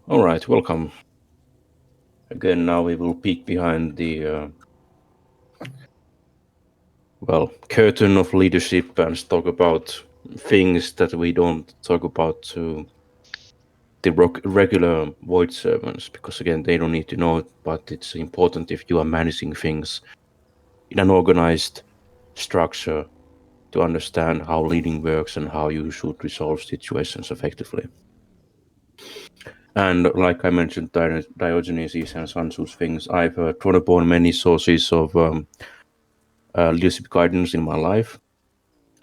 All right, welcome. Again, now we will peek behind the curtain of leadership and talk about things that we don't talk about to the regular void servants, because again, they don't need to know it, but it's important if you are managing things in an organized structure to understand how leading works and how you should resolve situations effectively. And like I mentioned, Diogenes and Sun Tzu's things, I've drawn upon many sources of leadership guidance in my life.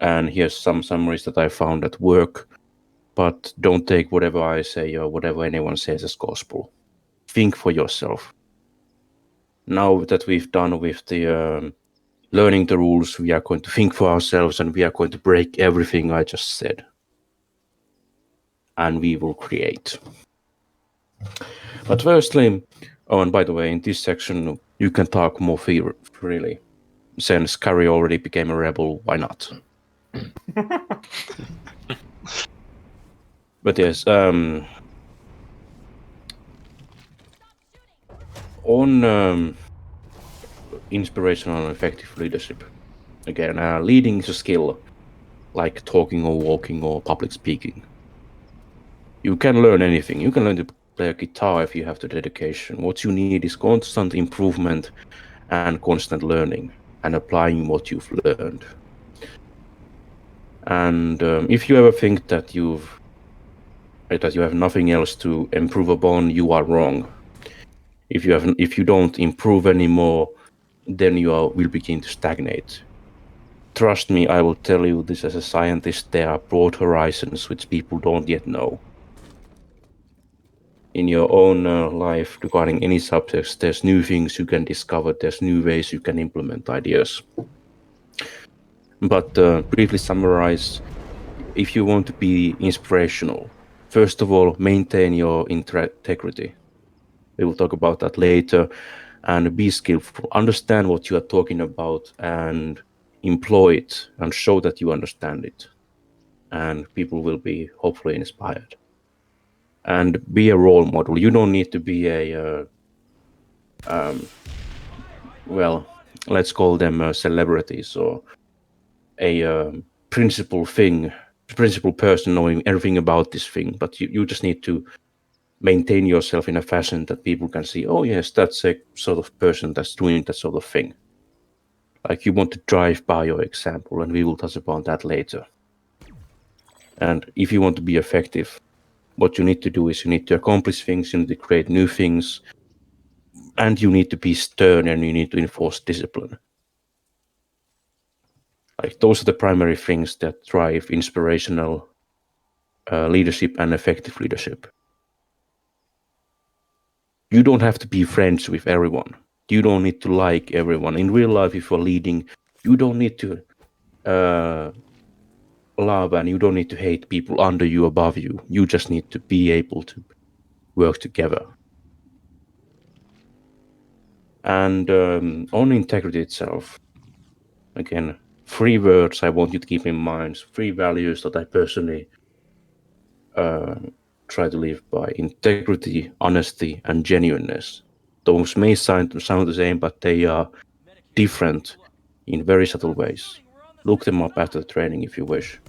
And here's some summaries that I found at work, but don't take whatever I say or whatever anyone says as gospel. Think for yourself. Now that we've done with the learning the rules, we are going to think for ourselves and we are going to break everything I just said. And we will create. But firstly, oh, and by the way, in this section, you can talk more freely. Since Carrie already became a rebel, why not? But yes, on inspirational and effective leadership. Again, leading is a skill, like talking or walking or public speaking. You can learn anything. You can learn to play a guitar if you have the dedication. What you need is constant improvement and constant learning and applying what you've learned. And if you ever think that you have nothing else to improve upon, you are wrong. If you don't improve anymore, then you will begin to stagnate. Trust me, I will tell you this as a scientist, there are broad horizons which people don't yet know. In your own life regarding any subjects, there's new things you can discover, there's new ways you can implement ideas. But briefly summarize, if you want to be inspirational, first of all, maintain your integrity. We will talk about that later. And be skillful. Understand what you are talking about and employ it and show that you understand it. And people will be hopefully inspired. And be a role model. You don't need to be let's call them celebrities or a principal person knowing everything about this thing. But you just need to maintain yourself in a fashion that people can see, oh yes, that's a sort of person that's doing that sort of thing. Like you want to drive by your example, and we will touch upon that later. And if you want to be effective, what you need to do is you need to accomplish things, you need to create new things, and you need to be stern and you need to enforce discipline. Like those are the primary things that drive inspirational leadership and effective leadership. You don't have to be friends with everyone. You don't need to like everyone. In real life, if you're leading, you don't need to love and you don't need to hate people under you, above you. You just need to be able to work together. And on integrity itself, again, 3 words I want you to keep in mind, 3 values that I personally try to live by: integrity, honesty, and genuineness. Those may sound the same, but they are different in very subtle ways. Look them up after the training if you wish.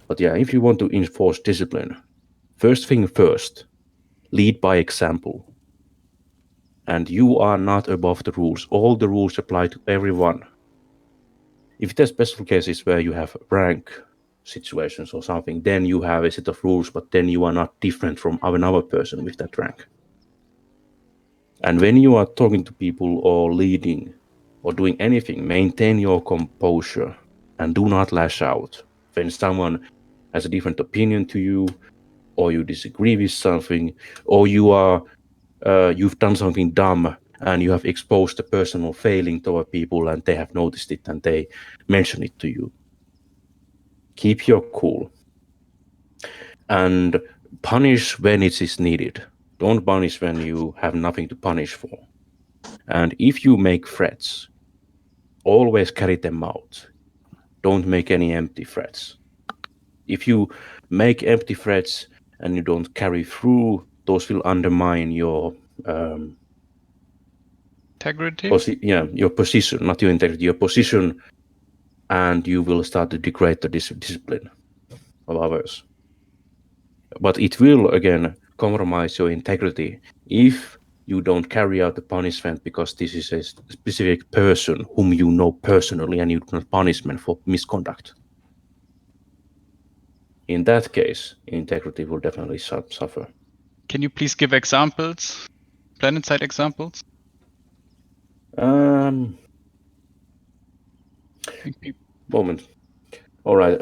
But yeah, if you want to enforce discipline, first thing first, lead by example. And you are not above the rules. All the rules apply to everyone. If there's special cases where you have rank situations or something, then you have a set of rules, but then you are not different from another person with that rank. And when you are talking to people or leading or doing anything, maintain your composure and do not lash out. When someone has a different opinion to you, or you disagree with something, or you've done something dumb and you have exposed a personal failing to other people and they have noticed it and they mention it to you. Keep your cool. And punish when it is needed. Don't punish when you have nothing to punish for. And if you make threats, always carry them out. Don't make any empty threats. If you make empty threats and you don't carry through those will undermine your integrity. Your position, not your integrity, your position, and you will start to degrade the discipline of others. But it will again compromise your integrity if you don't carry out the punishment because this is a specific person whom you know personally and you do not punishment for misconduct. In that case, integrity will definitely suffer. Can you please give examples, planet-side examples? Moment. All right.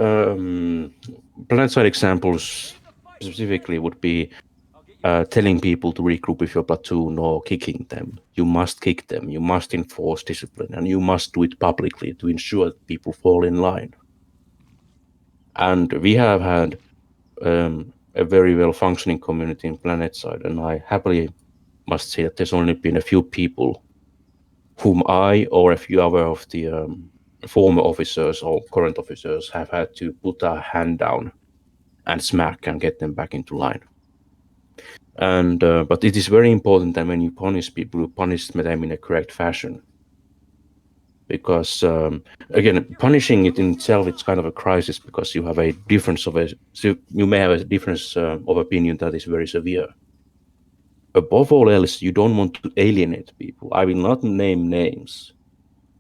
Planet-side examples specifically would be telling people to regroup with your platoon or kicking them. You must kick them. You must enforce discipline, and you must do it publicly to ensure that people fall in line. And we have had a very well-functioning community in PlanetSide, and I happily must say that there's only been a few people whom I or a few other of the former officers or current officers have had to put our hand down and smack and get them back into line. And but it is very important that when you punish people, you punish them in a correct fashion. Because again, punishing it in itself, it's kind of a crisis because you have a difference you may have a difference of opinion that is very severe. Above all else, you don't want to alienate people. I will not name names,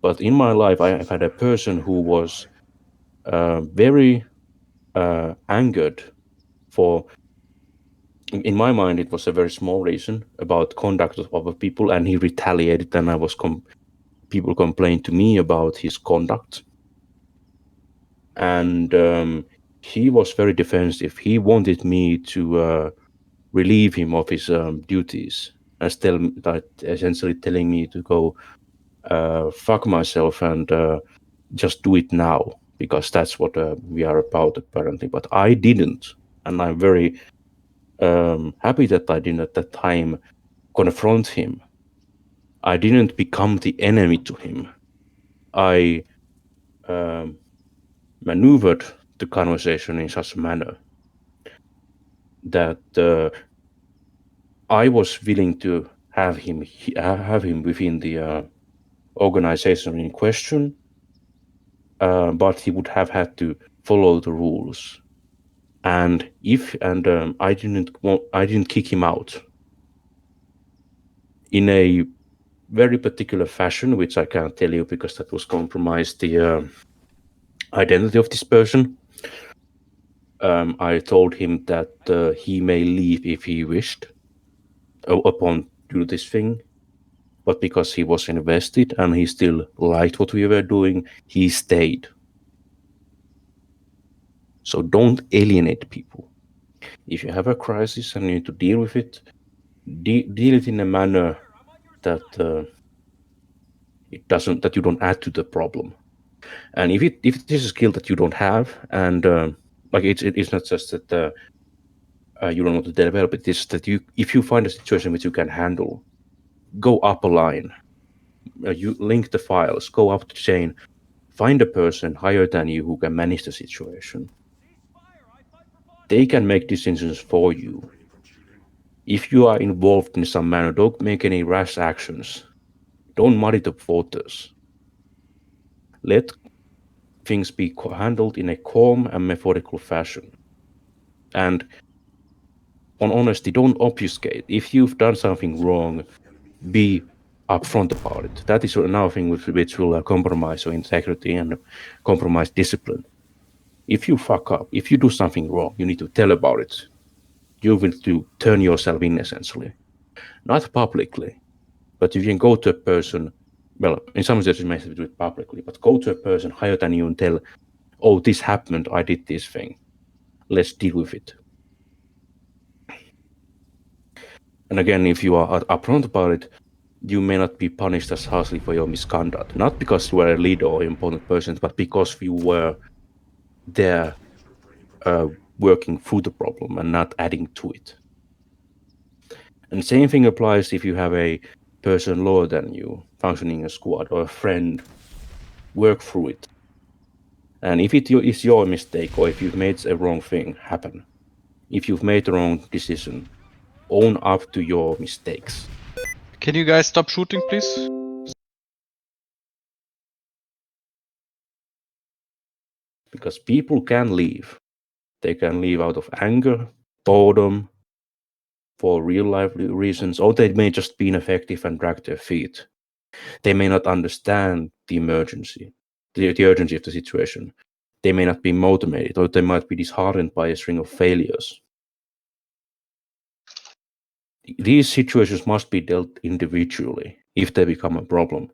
but in my life, I have had a person who was very angered for. In my mind, it was a very small reason about conduct of other people, and he retaliated. And people complained to me about his conduct, and he was very defensive. He wanted me to relieve him of his duties, and essentially telling me to go fuck myself and just do it now, because that's what we are about apparently. But I didn't, and I'm very happy that I didn't at that time confront him. I didn't become the enemy to him. I maneuvered the conversation in such a manner that I was willing to have him within the organization in question, but he would have had to follow the rules. And I didn't kick him out in a very particular fashion, which I can't tell you because that was compromised the identity of this person. I told him that he may leave if he wished upon do this thing, but because he was invested and he still liked what we were doing, he stayed. So don't alienate people. If you have a crisis and you need to deal with it, deal it in a manner that that you don't add to the problem. And if it is a skill that you don't have, and like it's not just that you don't want to develop it, it's that if you find a situation which you can handle, go up a line. You link the files, go up the chain, find a person higher than you who can manage the situation. They can make decisions for you. If you are involved in some manner, don't make any rash actions. Don't muddy the waters. Let things be handled in a calm and methodical fashion. And on honesty, don't obfuscate. If you've done something wrong, be upfront about it. That is another thing which will compromise your integrity and compromise discipline. If you fuck up, if you do something wrong, you need to tell about it. You will to turn yourself in, essentially. Not publicly, but you can go to a person, well, in some situations you may have to do it publicly, but go to a person higher than you and tell, oh, this happened, I did this thing. Let's deal with it. And again, if you are upfront about it, you may not be punished as harshly for your misconduct. Not because you are a leader or important person, but because you were there working through the problem and not adding to it. And the same thing applies if you have a person lower than you functioning a squad or a friend. Work through it. And if it is your mistake or if you've made a wrong thing happen, if you've made the wrong decision, Own up to your mistakes. Can you guys stop shooting, please? Because people can leave. They can leave out of anger, boredom, for real life reasons, or they may just be ineffective and drag their feet. They may not understand the emergency, the urgency of the situation. They may not be motivated, or they might be disheartened by a string of failures. These situations must be dealt individually if they become a problem.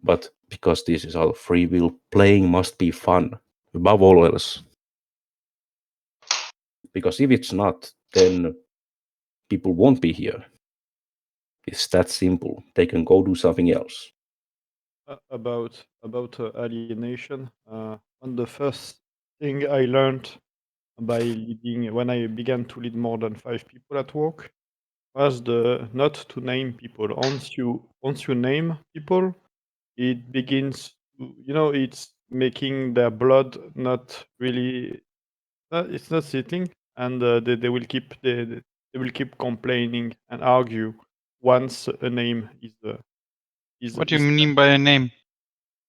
But because this is out of free will, playing must be fun, above all else. Because if it's not, then people won't be here. It's that simple. They can go do something else. About alienation. On the first thing I learned by leading when I began to lead more than 5 people at work was the not to name people. Once you name people, it begins to, it's making their blood not really. It's not sitting, and they will they will keep complaining and argue once a name What do you is mean by a name?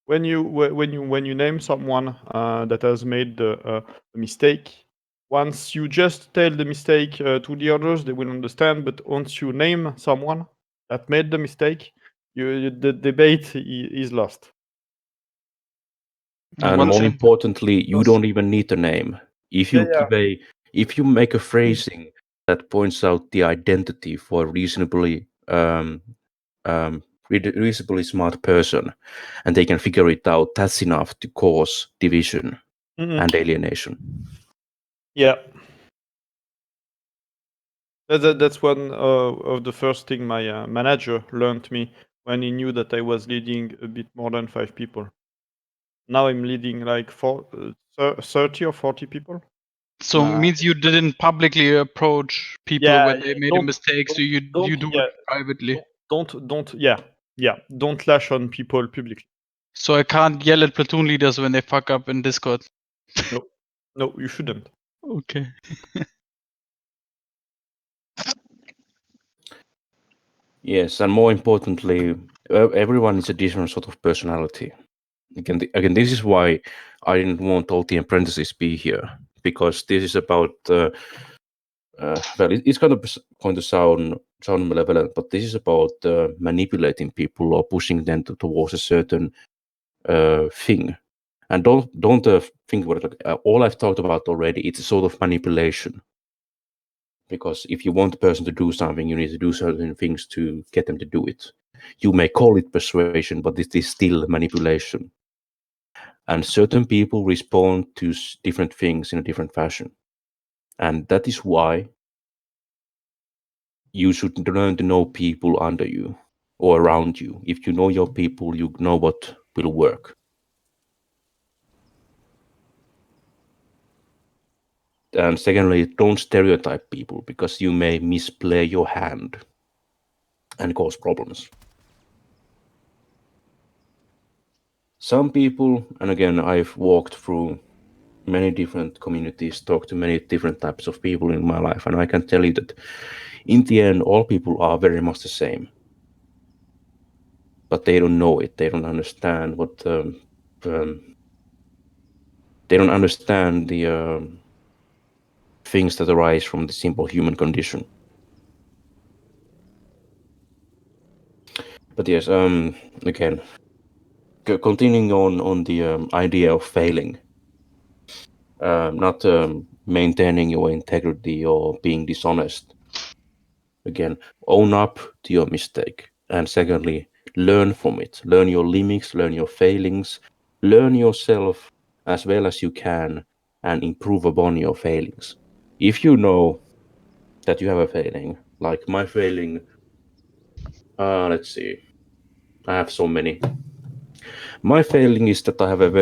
when you name someone that has made a mistake. Once you just tell the mistake to the others, they will understand. But once you name someone that made the mistake, the debate is lost. And Once more you importantly, you Because- don't even need a name. If yeah, you yeah. give a if you make a phrasing that points out the identity for a um, reasonably smart person, and they can figure it out, that's enough to cause division Mm-mm. and alienation. Yeah. That's one of the first thing my manager learned me when he knew that I was leading a bit more than 5 people. Now I'm leading like 30 or 40 people. so means you didn't publicly approach people Yeah, when they made a mistake, so you do it privately. don't lash on people publicly. So I can't yell at platoon leaders when they fuck up in Discord. No, you shouldn't. Okay. Yes, and more importantly, everyone is a different sort of personality. Again, this is why I didn't want all the apprentices be here, because this is about well, it's kind of going to sound malevolent, but this is about manipulating people or pushing them towards a certain thing. And don't think about it. All I've talked about already, it's a sort of manipulation. Because if you want the person to do something, you need to do certain things to get them to do it. You may call it persuasion, but it is still manipulation. And certain people respond to different things in a different fashion. And that is why you should learn to know people under you or around you. If you know your people, you know what will work. And secondly, don't stereotype people because you may misplay your hand and cause problems. Some people, and again, I've walked through many different communities, talked to many different types of people in my life, and I can tell you that in the end, all people are very much the same. But they don't know it. They don't understand they don't understand the things that arise from the simple human condition. But yes, again, continuing on the idea of failing, not maintaining your integrity or being dishonest. Again, own up to your mistake, and secondly, learn from it. Learn your limits, learn your failings, learn yourself as well as you can, and improve upon your failings. If you know that you have a failing, like my failing, let's see, I have so many. My failing is that I have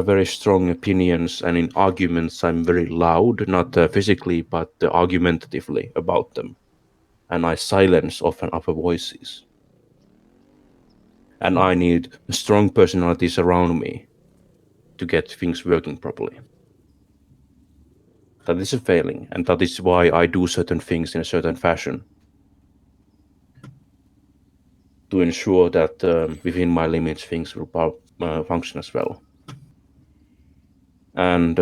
very strong opinions, and in arguments I'm very loud, not physically, but argumentatively about them, and I silence often other voices. And I need strong personalities around me to get things working properly. that is a failing, and that is why I do certain things in a certain fashion to ensure that within my limits things will function as well. And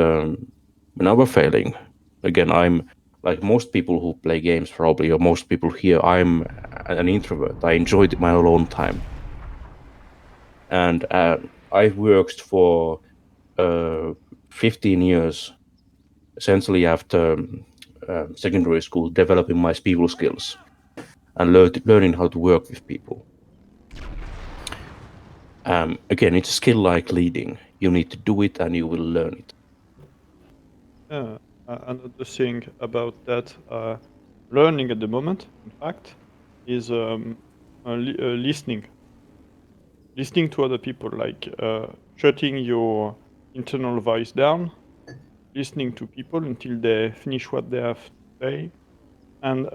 when failing, again, I'm like most people who play games probably, or most people here, I'm an introvert. I enjoy my alone time. And I've worked for 15 years, essentially after secondary school, developing my people skills and learning how to work with people. Again, it's a skill like leading. You need to do it and you will learn it. Another thing about that learning at the moment, in fact, is listening. Listening to other people, like shutting your internal voice down, listening to people until they finish what they have to say, and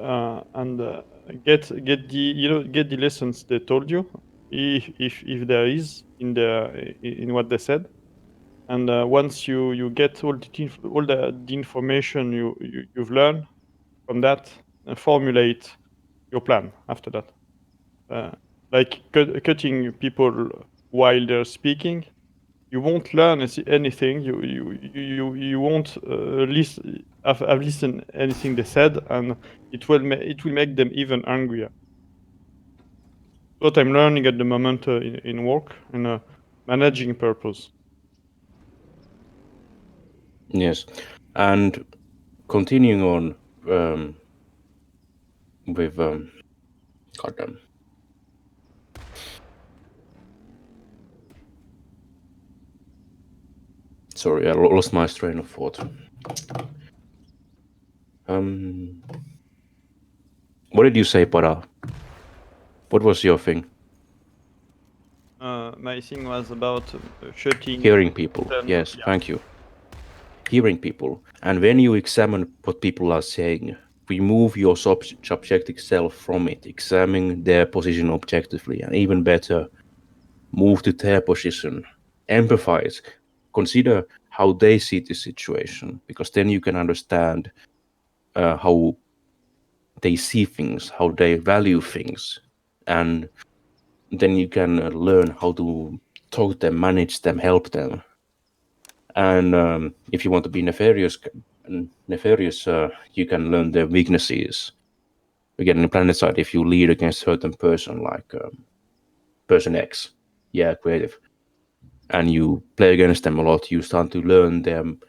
get the lessons they told you, if there is in what they said. And once you get all the information you've learned from that, formulate your plan after that. Like cutting people while they're speaking, you won't learn anything. You won't have listened anything they said, and it will make them even angrier. What I'm learning at the moment in work and managing purpose. Yes, and continuing on with goddamn. Sorry, I lost my train of thought. What did you say, Para? What was your thing? My thing was about shutting. Hearing people. Yes, thank you. Hearing people. And when you examine what people are saying, remove your subjective self from it, examine their position objectively, and even better, move to their position, empathize, consider how they see the situation, because then you can understand how they see things, how they value things, and then you can learn how to talk to them, manage them, help them. And if you want to be nefarious, you can learn their weaknesses. Again, in PlanetSide, if you lead against a certain person, like person X, creative, and you play against them a lot, you start to learn them,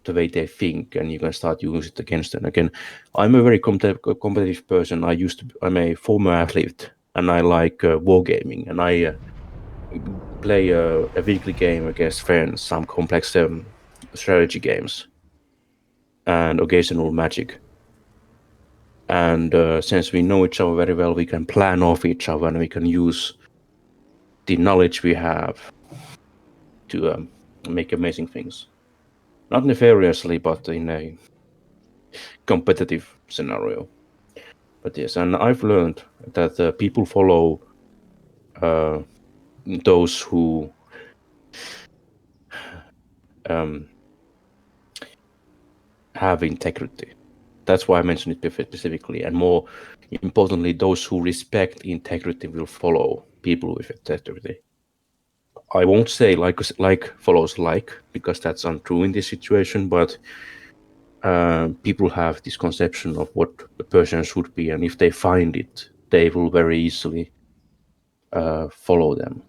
the way they think, and you can start using it against them. Again, I'm a very competitive person. I'm a former athlete, and I like wargaming, and I play a weekly game against friends, some complex strategy games, and occasional magic. And since we know each other very well, we can plan off each other, and we can use the knowledge we have to make amazing things. Not nefariously, but in a competitive scenario. But yes, and I've learned that people follow those who have integrity. That's why I mentioned it specifically. And more importantly, those who respect integrity will follow people with integrity. I won't say like follows like, because that's untrue in this situation, but people have this conception of what a person should be, and if they find it, they will very easily follow them.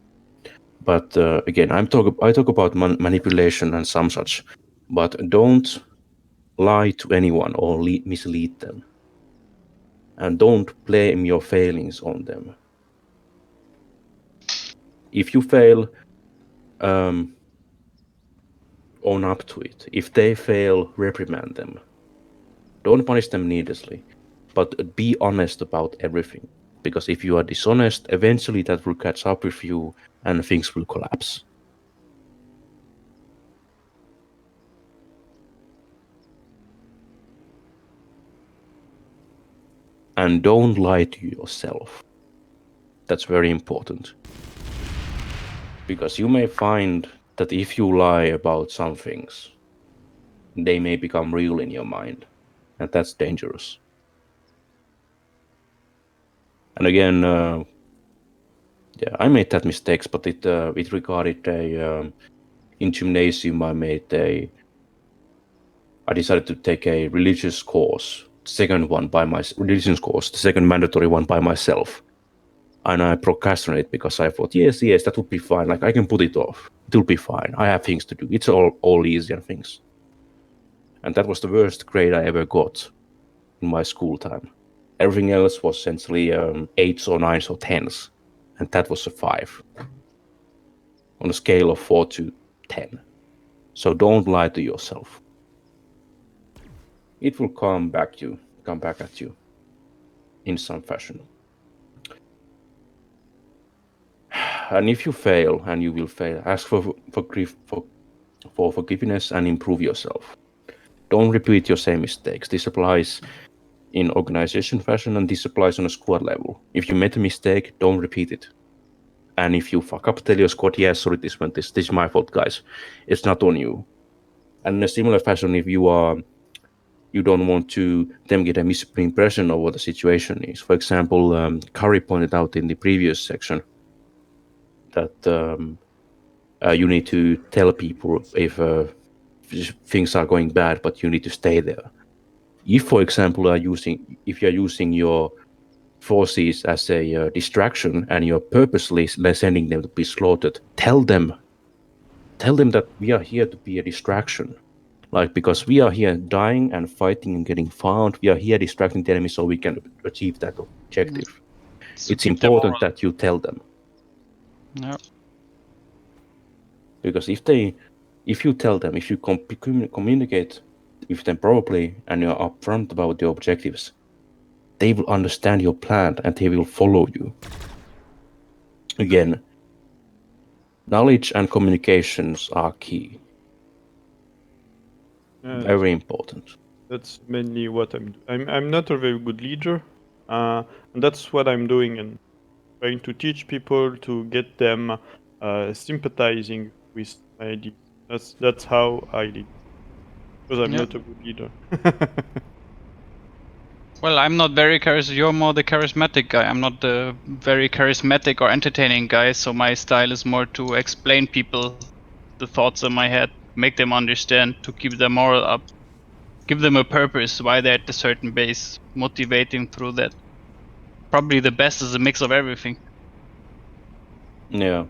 But again, I talk about manipulation and some such, but don't lie to anyone or mislead them, and don't blame your failings on them. If you fail, own up to it. If they fail, reprimand them. Don't punish them needlessly, but be honest about everything. Because if you are dishonest, eventually that will catch up with you and things will collapse. And don't lie to yourself. That's very important. Because you may find that if you lie about some things, they may become real in your mind, and that's dangerous. And again, I made that mistakes, but it regarded in gymnasium. I decided to take a religious course, religious course, the second mandatory one by myself. And I procrastinated because I thought, yes, that would be fine. Like I can put it off. It'll be fine. I have things to do. It's all easy and things. And that was the worst grade I ever got in my school time. Everything else was essentially 8s or 9s or 10s, and that was a 5 on a scale of 4 to 10. So don't lie to yourself. It will come back at you in some fashion. And if you fail, and you will fail, ask for forgiveness and improve yourself. Don't repeat your same mistakes. This applies in organization fashion, and this applies on a squad level. If you made a mistake, don't repeat it. And if you fuck up, tell your squad, yeah, sorry, this is my fault, guys. It's not on you. And in a similar fashion, if you don't want to them get a misimpression of what the situation is. For example, Kari pointed out in the previous section that you need to tell people if things are going bad, but you need to stay there. If, for example, if you're using your forces as a distraction and you're purposely sending them to be slaughtered, tell them that we are here to be a distraction. Like, because we are here dying and fighting and getting found, we are here distracting the enemy so we can achieve that objective. It's important that you tell them. Yeah. Because if you tell them, if you communicate with them properly and you're upfront about your objectives, they will understand your plan and they will follow you. Again, knowledge and communications are key. Very important. That's mainly what I'm doing. I'm not a very good leader, and that's what I'm doing and trying to teach people to get them sympathizing with my ideas. That's how I lead, because I'm not a good leader. Well, I'm not very charismatic. You're more the charismatic guy. I'm not the very charismatic or entertaining guy. So my style is more to explain people the thoughts in my head, make them understand, to keep their moral up, give them a purpose why they're at a certain base, motivating through that. Probably the best is a mix of everything. Yeah,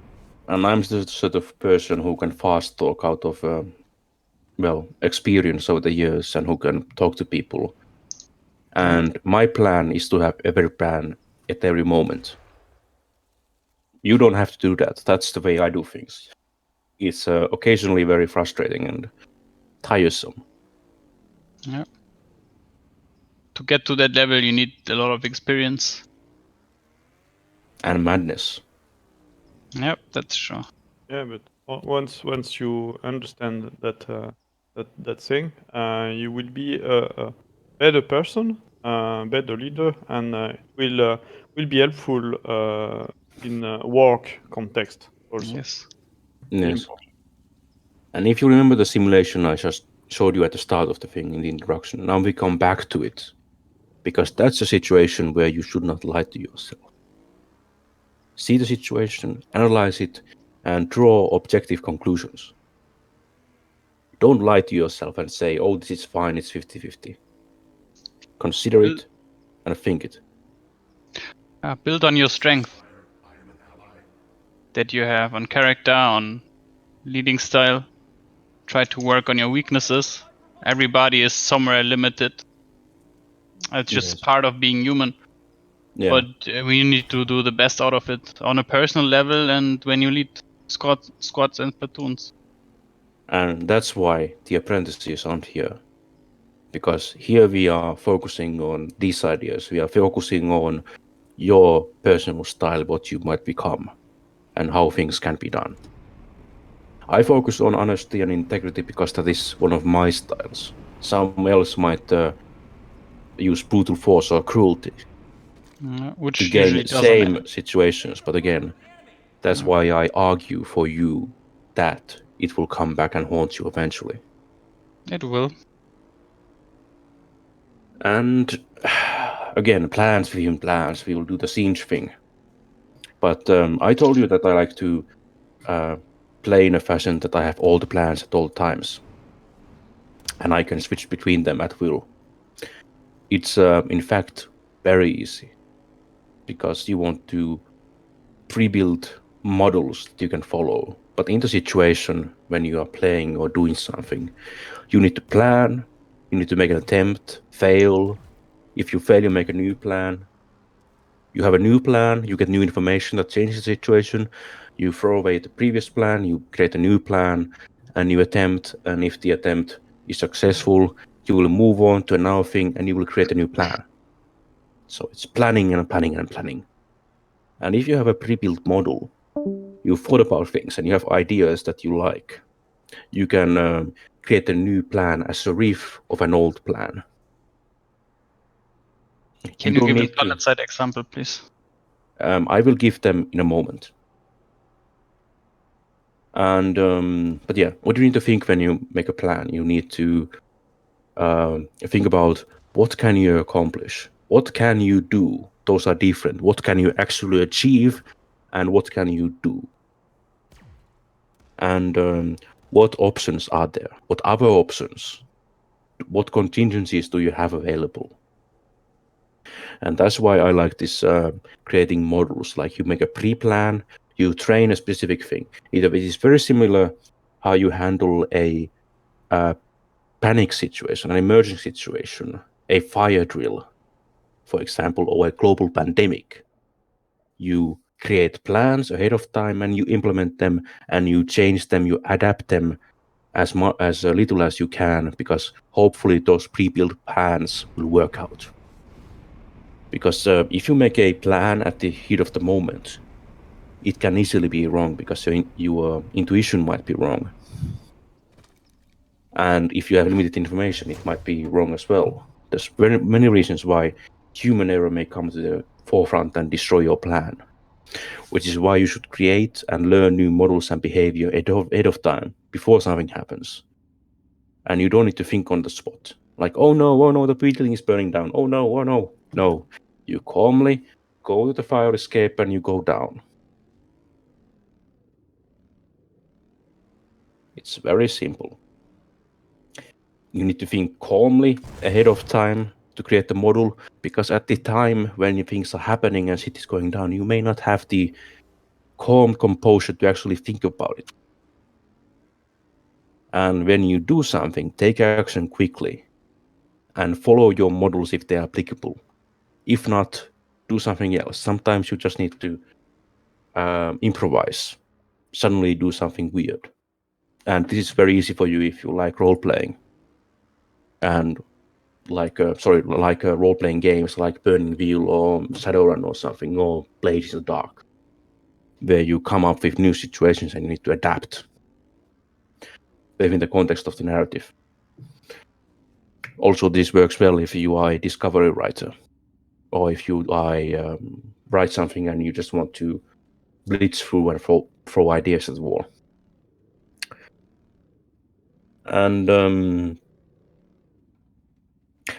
and I'm the sort of person who can fast talk out of experience over the years and who can talk to people. And my plan is to have every plan at every moment. You don't have to do that. That's the way I do things. It's occasionally very frustrating and tiresome. Yeah. To get to that level, you need a lot of experience. And madness. Yep, that's true. Yeah, but once you understand that that thing, you will be a better person, better leader, and it will be helpful in work context also. Yes. Yes. And if you remember the simulation I just showed you at the start of the thing in the introduction, now we come back to it. Because that's a situation where you should not lie to yourself. See the situation, analyze it, and draw objective conclusions. Don't lie to yourself and say, oh, this is fine, it's 50-50. Consider it and think it. Build on your strength that you have on character, on leading style. Try to work on your weaknesses. Everybody is somewhere limited. It's just part of being human. Yeah. But we need to do the best out of it on a personal level and when you lead squads and platoons. And that's why the apprentices aren't here. Because here we are focusing on these ideas. We are focusing on your personal style, what you might become, and how things can be done. I focus on honesty and integrity because that is one of my styles. Some else might use brutal force or cruelty Which to gain usually same situations. But again, that's why I argue for you that it will come back and haunt you eventually. It will. And again, plans within plans. We will do the Siege thing. But I told you that I like to play in a fashion that I have all the plans at all times. And I can switch between them at will. It's in fact very easy because you want to pre-build models that you can follow. But in the situation when you are playing or doing something, you need to plan, you need to make an attempt, fail. If you fail, you make a new plan. You have a new plan, you get new information that changes the situation, you throw away the previous plan, you create a new plan, and you attempt, and if the attempt is successful, you will move on to another thing and you will create a new plan. So it's planning and planning and planning. And if you have a pre-built model, you thought about things and you have ideas that you like, you can create a new plan as a riff of an old plan. Can you don't give a need to. solid side example, please? I will give them in a moment. And but yeah, what do you need to think when you make a plan? You need to think about what can you accomplish, what can you do. Those are different. What can you actually achieve, and what can you do? And what options are there? What other options? What contingencies do you have available? And that's why I like this creating models. Like you make a pre-plan, you train a specific thing. It is very similar how you handle a panic situation, an emergency situation, a fire drill, for example, or a global pandemic. You create plans ahead of time and you implement them and you change them, you adapt them as little as you can, because hopefully those pre-built plans will work out. Because if you make a plan at the heat of the moment, it can easily be wrong because your intuition might be wrong. And if you have limited information, it might be wrong as well. There's very many reasons why human error may come to the forefront and destroy your plan, which is why you should create and learn new models and behavior ahead of time before something happens. And you don't need to think on the spot, like, oh no, the building is burning down. Oh no. No, you calmly go to the fire escape and you go down. It's very simple. You need to think calmly ahead of time to create the model, because at the time when things are happening and shit is going down, you may not have the calm composure to actually think about it. And when you do something, take action quickly and follow your models if they are applicable. If not, do something else. Sometimes you just need to improvise, suddenly do something weird. And this is very easy for you if you like role playing and like role playing games like Burning Wheel or Shadowrun or something, or Blades in the Dark, where you come up with new situations and you need to adapt within the context of the narrative. Also, this works well if you are a discovery writer, or if you write something and you just want to blitz through and throw ideas at the wall. And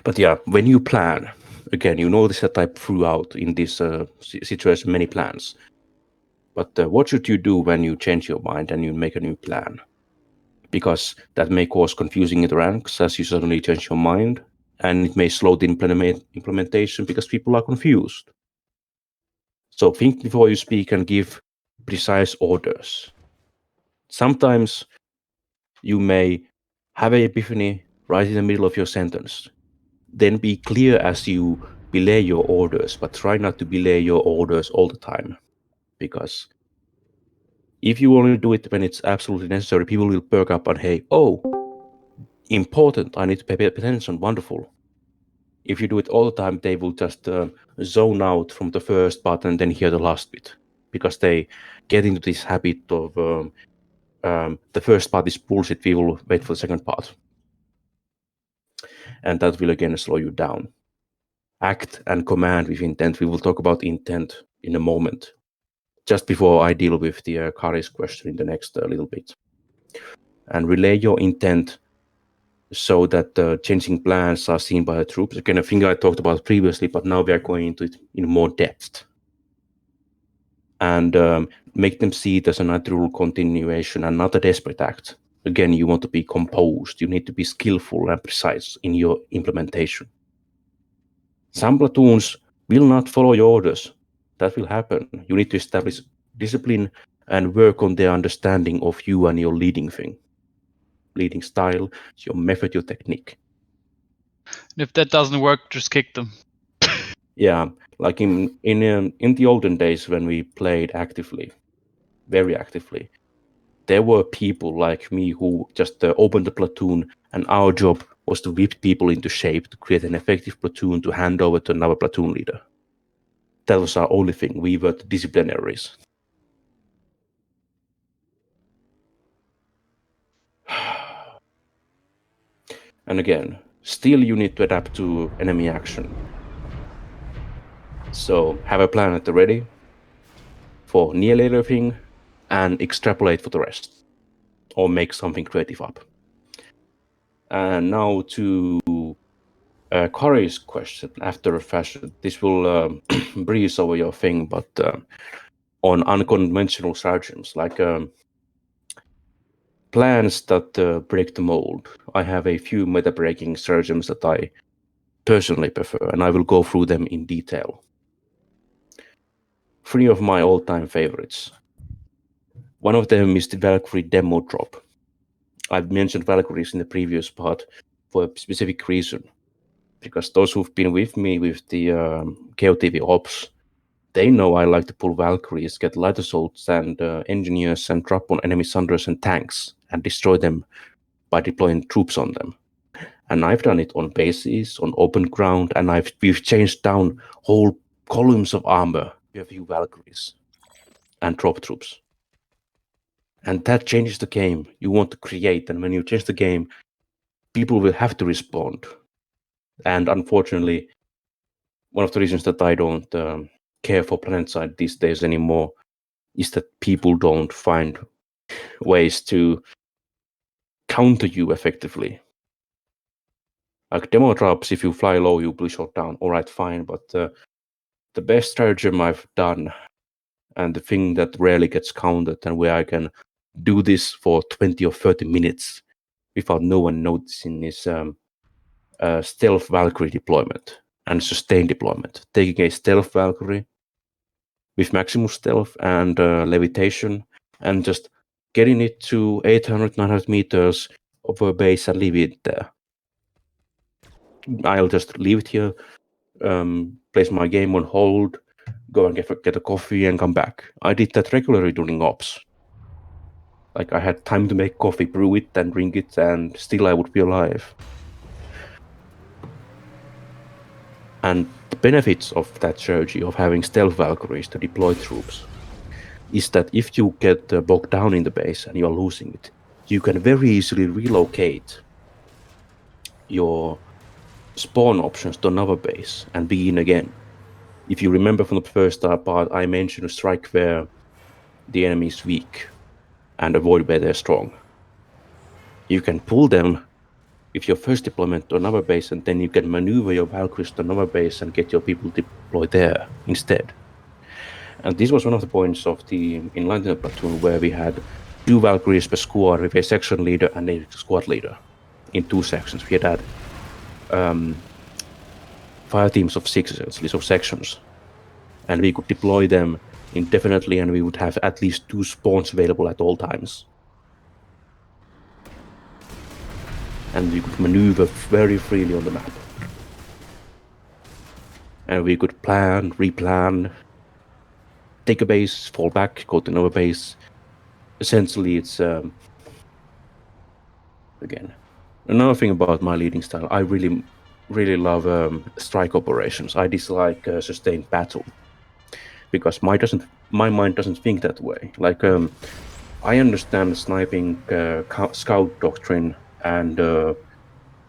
but yeah, when you plan, again, you notice that I threw out in this situation many plans. But what should you do when you change your mind and you make a new plan? Because that may cause confusing in the ranks as you suddenly change your mind, and it may slow the implementation because people are confused. So think before you speak and give precise orders. Sometimes you may have an epiphany right in the middle of your sentence. Then be clear as you belay your orders, but try not to belay your orders all the time. Because if you only do it when it's absolutely necessary, people will perk up and, hey, oh, important, I need to pay attention, wonderful. If you do it all the time, they will just zone out from the first part and then hear the last bit, because they get into this habit of the first part is bullshit, we will wait for the second part. And that will again slow you down. Act and command with intent. We will talk about intent in a moment, just before I deal with the Kari's question in the next little bit. And relay your intent so that changing plans are seen by the troops. Again, a thing I talked about previously, but now we are going into it in more depth. And make them see it as a natural continuation and not a desperate act. Again, you want to be composed. You need to be skillful and precise in your implementation. Some platoons will not follow your orders. That will happen. You need to establish discipline and work on their understanding of you and your leading thing. Leading style, your method, your technique. And if that doesn't work, just kick them. Yeah, like in the olden days when we played actively, very actively, there were people like me who just opened the platoon, and our job was to whip people into shape to create an effective platoon to hand over to another platoon leader. That was our only thing. We were the disciplinaries. And again, still you need to adapt to enemy action. So have a plan at the ready for nearly everything and extrapolate for the rest. Or make something creative up. And now to Corey's question after a fashion. This will breeze over your thing, but on unconventional stratagems, like plans that break the mold. I have a few meta-breaking stratagems that I personally prefer, and I will go through them in detail. 3 of my all-time favorites. One of them is the Valkyrie demo drop. I've mentioned Valkyries in the previous part for a specific reason, because those who've been with me with the KOTV ops, they know I like to pull Valkyries, get light assaults and engineers and drop on enemy Sunders and tanks and destroy them by deploying troops on them. And I've done it on bases, on open ground, and we've changed down whole columns of armor with a few Valkyries and drop troops. And that changes the game you want to create, and when you change the game, people will have to respond. And unfortunately, one of the reasons that I don't care for PlanetSide these days anymore is that people don't find ways to counter you effectively. Like demo drops, if you fly low, you'll be shot down. All right, fine, but the best stratagem I've done, and the thing that rarely gets counted, and where I can do this for 20 or 30 minutes without no one noticing, is stealth Valkyrie deployment and sustained deployment. Taking a stealth Valkyrie with maximum stealth and levitation, and just getting it to 800, 900 meters of a base and leave it there. I'll just leave it here, place my game on hold, go and get a coffee and come back. I did that regularly during ops. Like I had time to make coffee, brew it and drink it, and still I would be alive. And the benefits of that strategy of having stealth Valkyries to deploy troops is that if you get bogged down in the base and you're losing it, you can very easily relocate your spawn options to another base and begin again. If you remember from the first part, I mentioned strike where the enemy is weak and avoid where they're strong. You can pull them with your first deployment to another base, and then you can maneuver your Valkyries to another base and get your people deployed there instead. And this was one of the points of the Enlightenment platoon, where we had 2 Valkyries per squad with a section leader and a squad leader in 2 sections. We had fire teams of 6, actually, so sections. And we could deploy them indefinitely, and we would have at least 2 spawns available at all times. And we could maneuver very freely on the map. And we could plan, replan, take a base, fall back, go to another base. Essentially, it's again, another thing about my leading style. I really love strike operations. I dislike sustained battle because my mind doesn't think that way. Like I understand sniping, scout doctrine, and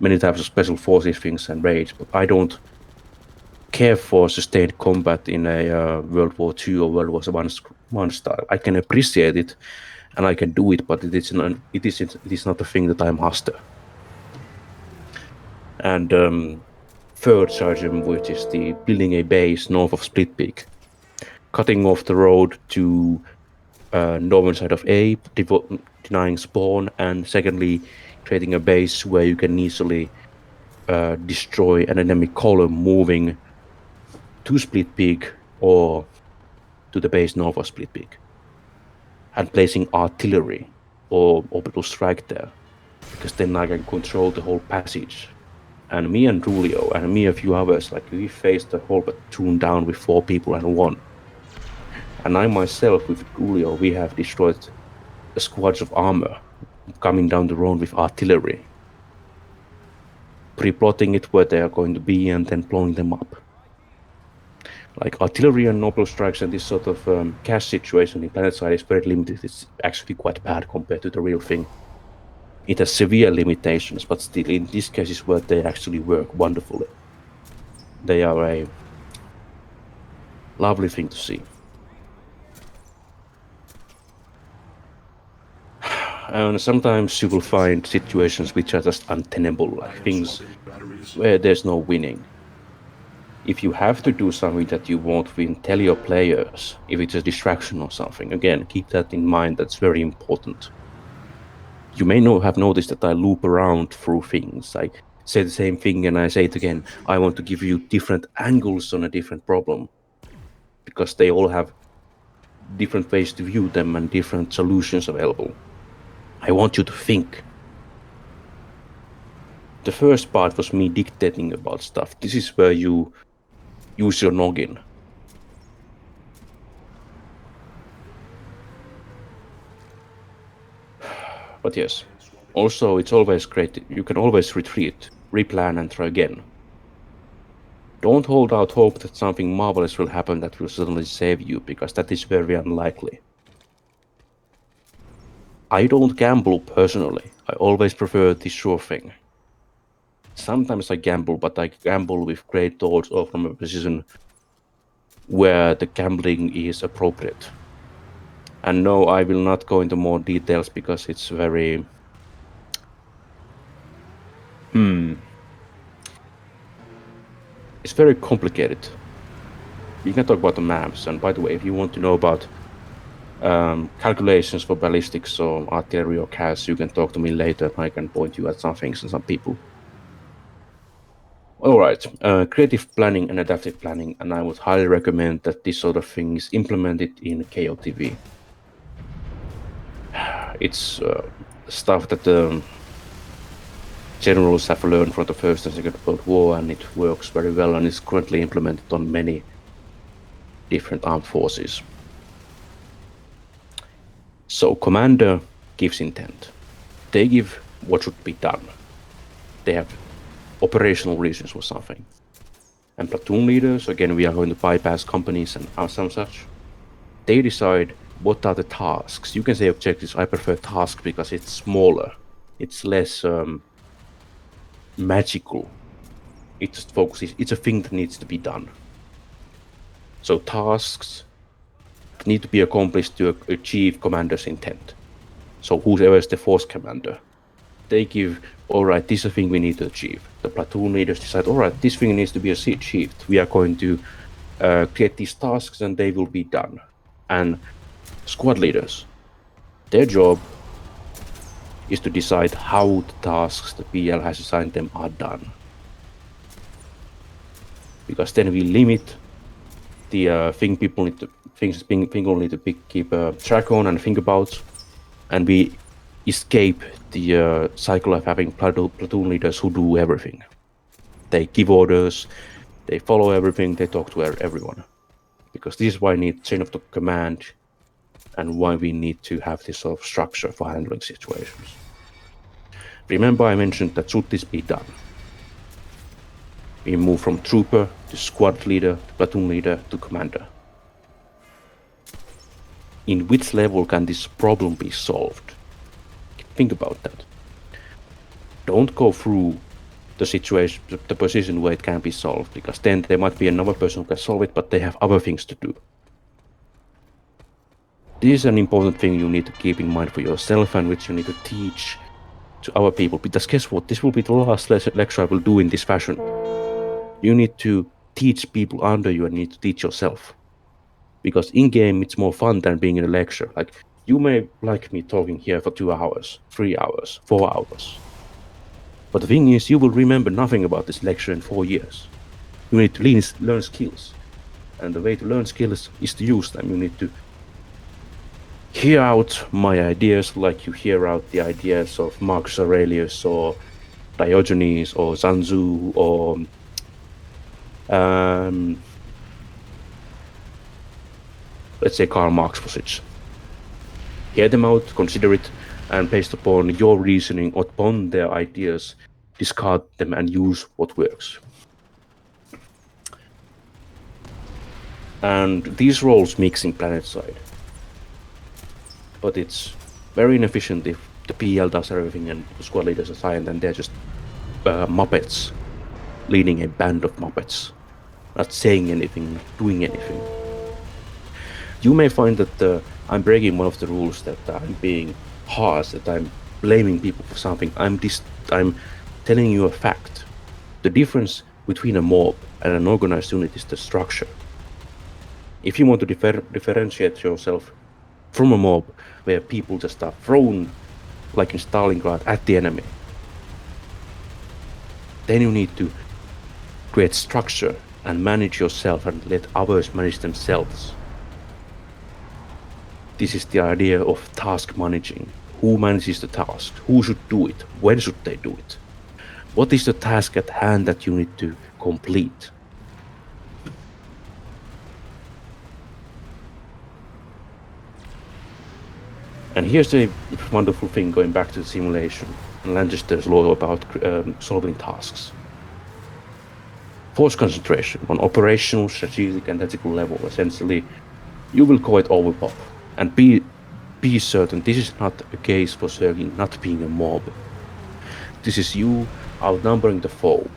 many types of special forces things and raids, but I don't care for sustained combat in a World War II or World War I style. I can appreciate it, and I can do it, but it is not a thing that I'm after. And third sergeant, which is the building a base north of Split Peak, cutting off the road to northern side of A, denying spawn, and secondly, creating a base where you can easily destroy an enemy column moving to Split Peak or to the base north of Split Peak, and placing artillery or orbital strike there, because then I can control the whole passage. And me and Julio and me a few others, like we faced the whole platoon down with 4 people and won. And I myself with Julio, we have destroyed squads of armor coming down the road with artillery, pre-plotting it where they are going to be and then blowing them up. Like artillery and orbital strikes and this sort of cash situation in PlanetSide is very limited. It's actually quite bad compared to the real thing. It has severe limitations, but still in these cases where they actually work wonderfully. They are a lovely thing to see. And sometimes you will find situations which are just untenable, like things where there's no winning. If you have to do something that you won't win, tell your players if it's a distraction or something. Again, keep that in mind, that's very important. You may not have noticed that I loop around through things. I say the same thing and I say it again. I want to give you different angles on a different problem, because they all have different ways to view them and different solutions available. I want you to think. The first part was me dictating about stuff. This is where you use your noggin. But yes, also it's always great. You can always retreat, replan and try again. Don't hold out hope that something marvelous will happen that will suddenly save you, because that is very unlikely. I don't gamble personally. I always prefer the sure thing. Sometimes I gamble, but I gamble with great thoughts or from a position where the gambling is appropriate. And no, I will not go into more details because it's very... It's very complicated. We can talk about the maps, and by the way, if you want to know about calculations for ballistics or artillery or CAS, you can talk to me later. I can point you at some things and some people. Alright, creative planning and adaptive planning, and I would highly recommend that this sort of thing is implemented in KOTV. It's stuff that the generals have learned from the First and Second World War, and it works very well and is currently implemented on many different armed forces. So commander gives intent. They give what should be done. They have operational reasons for something. And platoon leaders, again, we are going to bypass companies and some such. They decide what are the tasks. You can say objectives. I prefer task because it's smaller. It's less magical. It just focuses. It's a thing that needs to be done. So tasks need to be accomplished to achieve commander's intent. So whoever is the force commander, they give, alright, this is a thing we need to achieve. The platoon leaders decide, alright, this thing needs to be achieved. We are going to create these tasks and they will be done. And squad leaders, their job is to decide how the tasks the PL has assigned them are done. Because then we limit the things people need to keep track on and think about, and we escape the cycle of having platoon leaders who do everything. They give orders, they follow everything, they talk to everyone. Because this is why we need chain of the command and why we need to have this sort of structure for handling situations. Remember I mentioned that should this be done, we move from trooper to squad leader, to platoon leader, to commander. In which level can this problem be solved? Think about that. Don't go through the situation, the position where it can be solved, because then there might be another person who can solve it, but they have other things to do. This is an important thing you need to keep in mind for yourself, and which you need to teach to our people, because guess what? This will be the last lecture I will do in this fashion. You need to teach people under you and need to teach yourself. Because in-game, it's more fun than being in a lecture. Like, you may like me talking here for 2 hours, 3 hours, 4 hours. But the thing is, you will remember nothing about this lecture in 4 years. You need to learn skills. And the way to learn skills is to use them. You need to hear out my ideas like you hear out the ideas of Marcus Aurelius or Diogenes or Zanzu or let's say Karl Marx position. Hear them out, consider it, and based upon your reasoning, upon their ideas, discard them and use what works. And these roles mix in PlanetSide. But it's very inefficient if the PL does everything and the squad leaders assigned and they're just Muppets, leading a band of Muppets, not saying anything, doing anything. You may find that I'm breaking one of the rules, that I'm being harsh, that I'm blaming people for something. I'm telling you a fact. The difference between a mob and an organized unit is the structure. If you want to differentiate yourself from a mob where people just are thrown, like in Stalingrad, at the enemy, then you need to create structure and manage yourself and let others manage themselves. This is the idea of task managing. Who manages the task? Who should do it? When should they do it? What is the task at hand that you need to complete? And here's a wonderful thing, going back to the simulation and Lancaster's law about solving tasks. Force concentration on operational, strategic, and tactical level. Essentially, you will call it overpop. And be certain, this is not a case for Sergei not being a mob. This is you outnumbering the foe.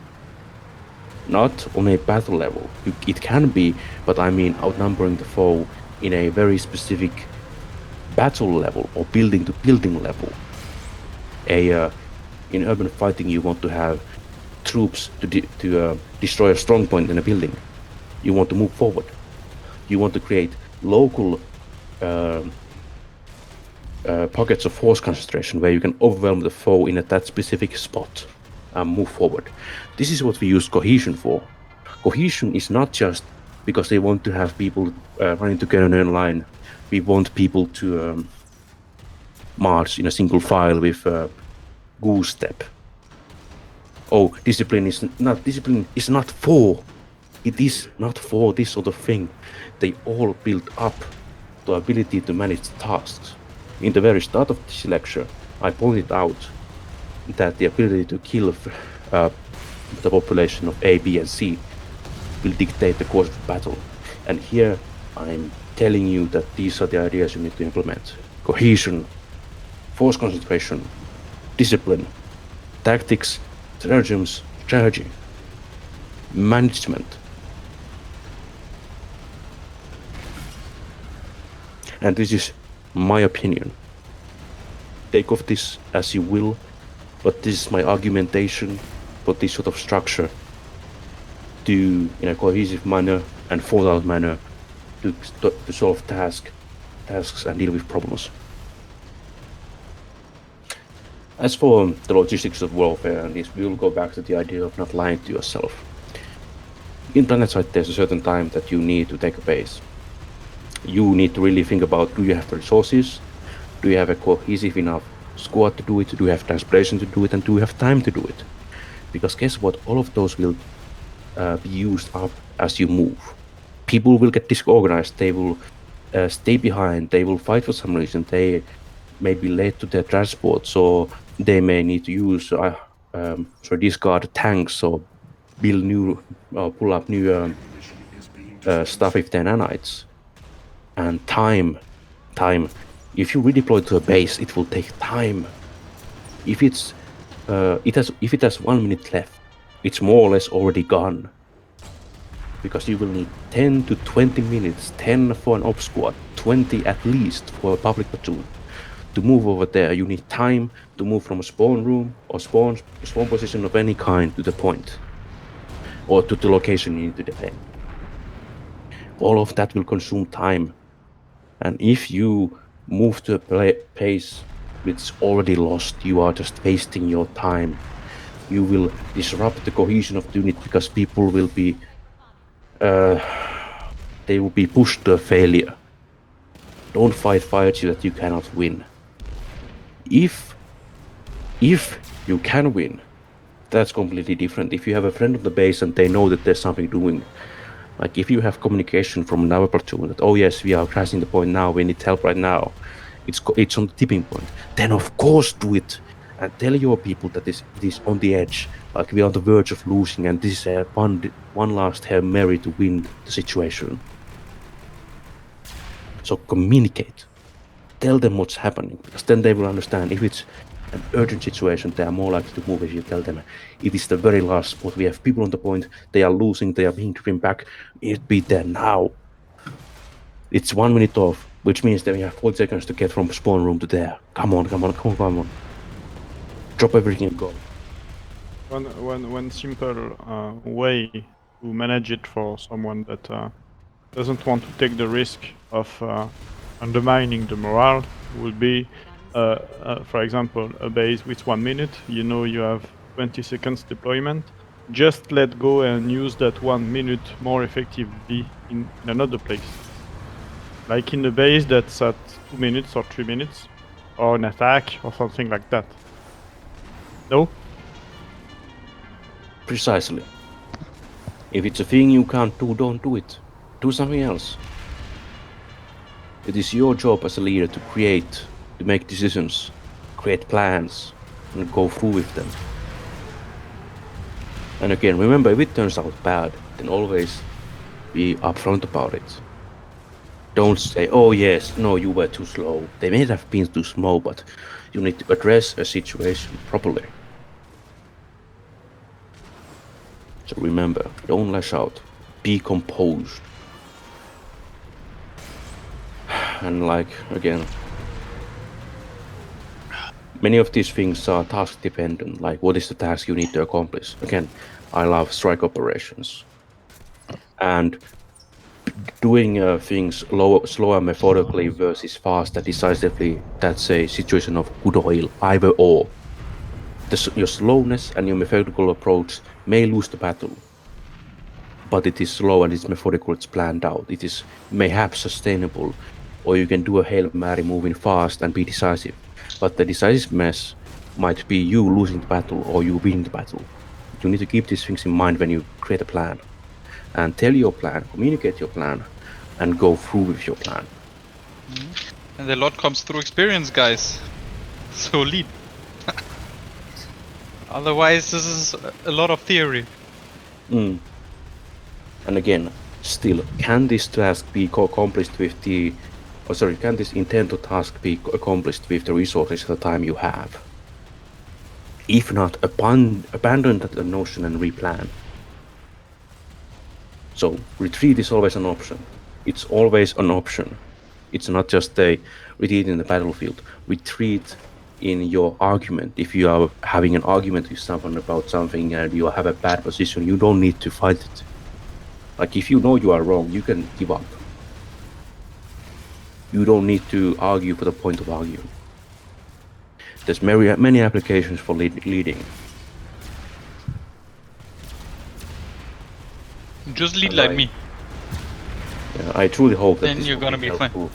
Not on a battle level. It can be, but I mean outnumbering the foe in a very specific battle level or building to building level. In urban fighting, you want to have troops to destroy a strong point in a building. You want to move forward. You want to create local pockets of force concentration where you can overwhelm the foe in that specific spot and move forward. This is what we use cohesion for. Cohesion is not just because they want to have people running together in a line. We want people to march in a single file with goose step. Oh, discipline is not for. It is not for this sort of thing. They all build up the ability to manage tasks. In the very start of this lecture, I pointed out that the ability to kill the population of A, B, and C will dictate the course of the battle. And here I'm telling you that these are the ideas you need to implement. Cohesion, force concentration, discipline, tactics, stratagems, strategy, management. And this is my opinion. Take of this as you will, but this is my argumentation for this sort of structure to, in a cohesive manner and thought out manner, to solve tasks and deal with problems. As for the logistics of warfare, and this, we will go back to the idea of not lying to yourself. In PlanetSide, there's a certain time that you need to take a base. You need to really think about, do you have the resources? Do you have a cohesive enough squad to do it? Do you have transportation to do it? And do you have time to do it? Because guess what? All of those will be used up as you move. People will get disorganized. They will stay behind. They will fight for some reason. They may be late to their transports, or they may need to use discard tanks or build new, pull up new stuff if they're nanites. And time. If you redeploy to a base, it will take time. If it has 1 minute left, it's more or less already gone. Because you will need 10 to 20 minutes, 10 for an op squad, 20 at least for a public platoon, To move over there, you need time to move from a spawn room or spawn position of any kind to the point, or to the location you need to defend. All of that will consume time. And if you move to a pace which is already lost, you are just wasting your time. You will disrupt the cohesion of the unit because people will be they will be pushed to a failure. Don't fight fights that you cannot win. If you can win, that's completely different. If you have a friend on the base and they know that there's something doing, like if you have communication from another platoon that, oh yes, we are crashing the point now, we need help right now, it's on the tipping point, then of course do it and tell your people that this is on the edge, like we are on the verge of losing, and this is a one last Hail Mary to win the situation. So communicate, tell them what's happening, because then they will understand. If it's an urgent situation, they are more likely to move if you tell them it is the very last spot, we have people on the point, they are losing, they are being driven back, we need to be there now. It's 1 minute off, which means that we have 40 seconds to get from spawn room to there. Come on. Drop everything and go. One simple way to manage it for someone that doesn't want to take the risk of undermining the morale would be, for example, a base with 1 minute. You know you have 20 seconds deployment. Just let go and use that 1 minute more effectively in another place. Like in a base that's at 2 minutes or 3 minutes, or an attack or something like that. No? Precisely. If it's a thing you can't do, don't do it. Do something else. It is your job as a leader to create, to make decisions, create plans, and go through with them. And again, remember, if it turns out bad, then always be upfront about it. Don't say, oh yes, no, you were too slow. They may have been too slow, but you need to address a situation properly. So remember, don't lash out. Be composed. And like, again, many of these things are task dependent, like what is the task you need to accomplish. Again, I love strike operations. And doing things slow and methodically versus fast and decisively, that's a situation of good oil, either or. Your slowness and your methodical approach may lose the battle, but it is slow and it's methodical, it's planned out, it is mayhap sustainable, or you can do a Hail Mary moving fast and be decisive. But the decisiveness might be you losing the battle or you winning the battle. You need to keep these things in mind when you create a plan. And tell your plan, communicate your plan, and go through with your plan. And a lot comes through experience, guys. So lead. Otherwise, this is a lot of theory. And again, still, can this task be accomplished with the... Oh, sorry, can this intent to task be accomplished with the resources at the time you have? If not, abandon that notion and replan. So, retreat is always an option. It's always an option. It's not just a retreat in the battlefield. Retreat in your argument. If you are having an argument with someone about something and you have a bad position, you don't need to fight it. Like, if you know you are wrong, you can give up. You don't need to argue for the point of arguing. There's many applications for leading. Just lead And like me. Yeah, I truly hope that Then this you're will gonna be fine. helpful.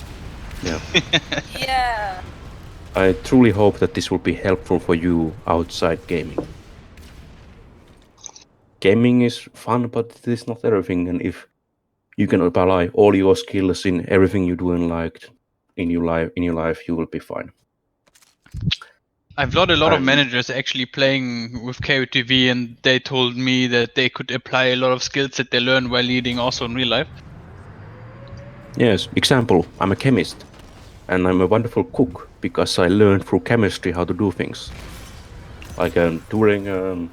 Yeah. Yeah. I truly hope that this will be helpful for you outside gaming. Gaming is fun, but it is not everything, and if you can apply all your skills in everything you do in your life, you will be fine. I've got a lot of And- managers actually playing with KOTV, and they told me that they could apply a lot of skills that they learned while leading also in real life. Yes, example, I'm a chemist, and I'm a wonderful cook because I learned through chemistry how to do things. Like during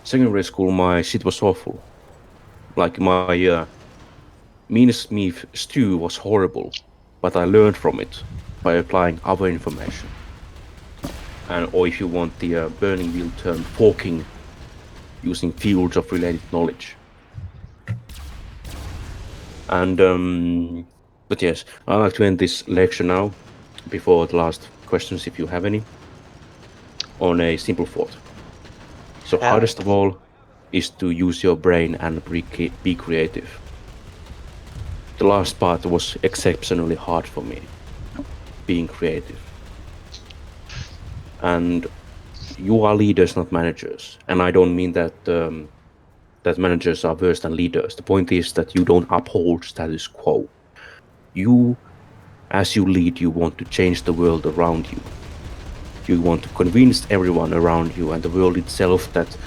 secondary school, my shit was awful. Like my mincemeat stew was horrible, but I learned from it. by applying other information. And or if you want the burning wheel term, forking, using fields of related knowledge. And but yes, I'd like to end this lecture now, before the last questions, if you have any, on a simple thought. So hardest of all is to use your brain and be creative. The last part was exceptionally hard for me, being creative. And you are leaders, not managers. And I don't mean that that managers are worse than leaders. The point is that you don't uphold status quo. You, as you lead, you want to change the world around you. You want to convince everyone around you and the world itself that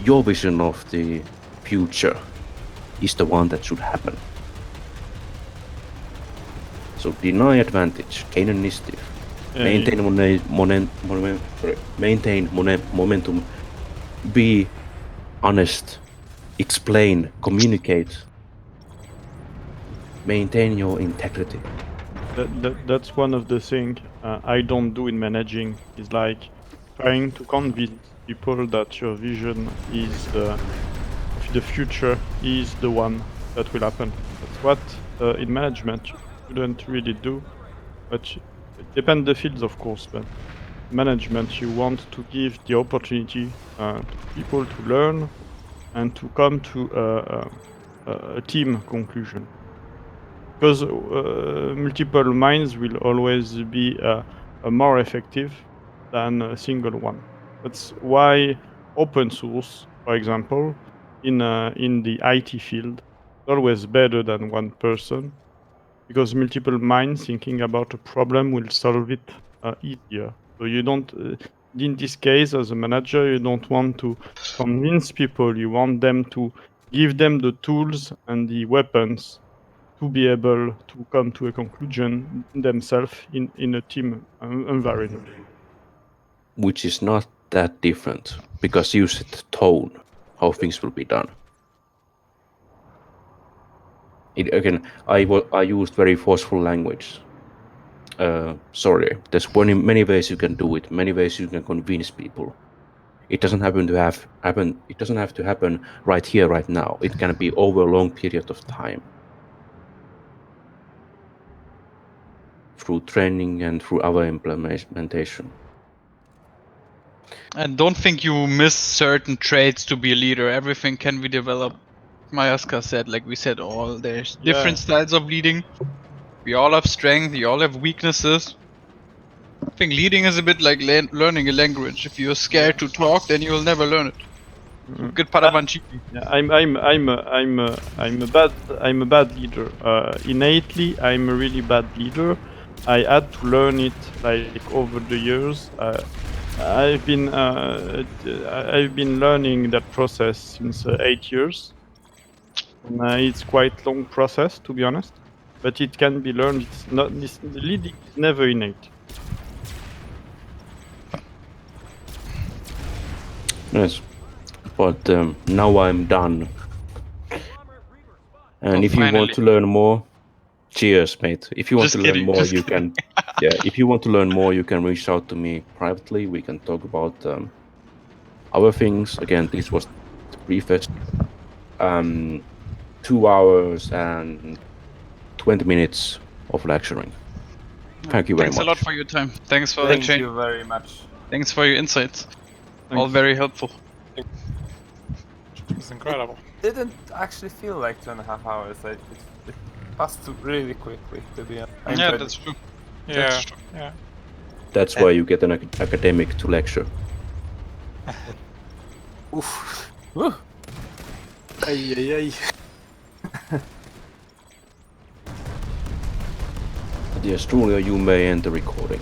your vision of the future is the one that should happen. So deny advantage, gain initiative, maintain momentum, be honest, explain, communicate, maintain your integrity. That's one of the things I don't do in managing, is like trying to convince people that your vision is of the future is the one that will happen. That's what in management you shouldn't really do, but it depends the fields, of course, but management you want to give the opportunity to people to learn and to come to a team conclusion. Because multiple minds will always be more effective than a single one. That's why open source, for example, in the IT field, is always better than one person, because multiple minds thinking about a problem will solve it easier. So you don't, in this case, as a manager, you don't want to convince people. You want them to give them the tools and the weapons to be able to come to a conclusion themselves in a team environment. Which is not that different, because you set the tone how things will be done. Again, I used very forceful language. Sorry, there's many ways you can do it, many ways you can convince people. It doesn't happen. It doesn't have to happen right here, right now. It can be over a long period of time, through training and through our implementation. And don't think you miss certain traits to be a leader. Everything can be developed. Mayaska said, like we said, there's different styles of leading. We all have strength. We all have weaknesses. I think leading is a bit like learning a language. If you're scared to talk, then you will never learn it. Good parabanchi. Yeah, I'm a bad leader. Innately, I'm a really bad leader. I had to learn it like over the years. I've been learning that process since 8 years. It's quite long process, to be honest, but it can be learned. It's not leading is never innate. Yes, but now I'm done. And if you want to learn more, cheers, mate. If you want to learn more, you can. Yeah, if you want to learn more, you can reach out to me privately. We can talk about other things. Again, this was the briefest 2 hours and 20 minutes of lecturing. Thank you very much. Thanks a lot for your time. Thanks for Thank you very much. Thanks for your insights. Thanks. All very helpful. It's incredible. It didn't actually feel like 2.5 hours. It passed really quickly, to be honest. Yeah, that's true. Yeah, yeah. That's why you get an academic to lecture. Oof. Woo. Ay, ay, ay. Yes, truly, you may end the recording.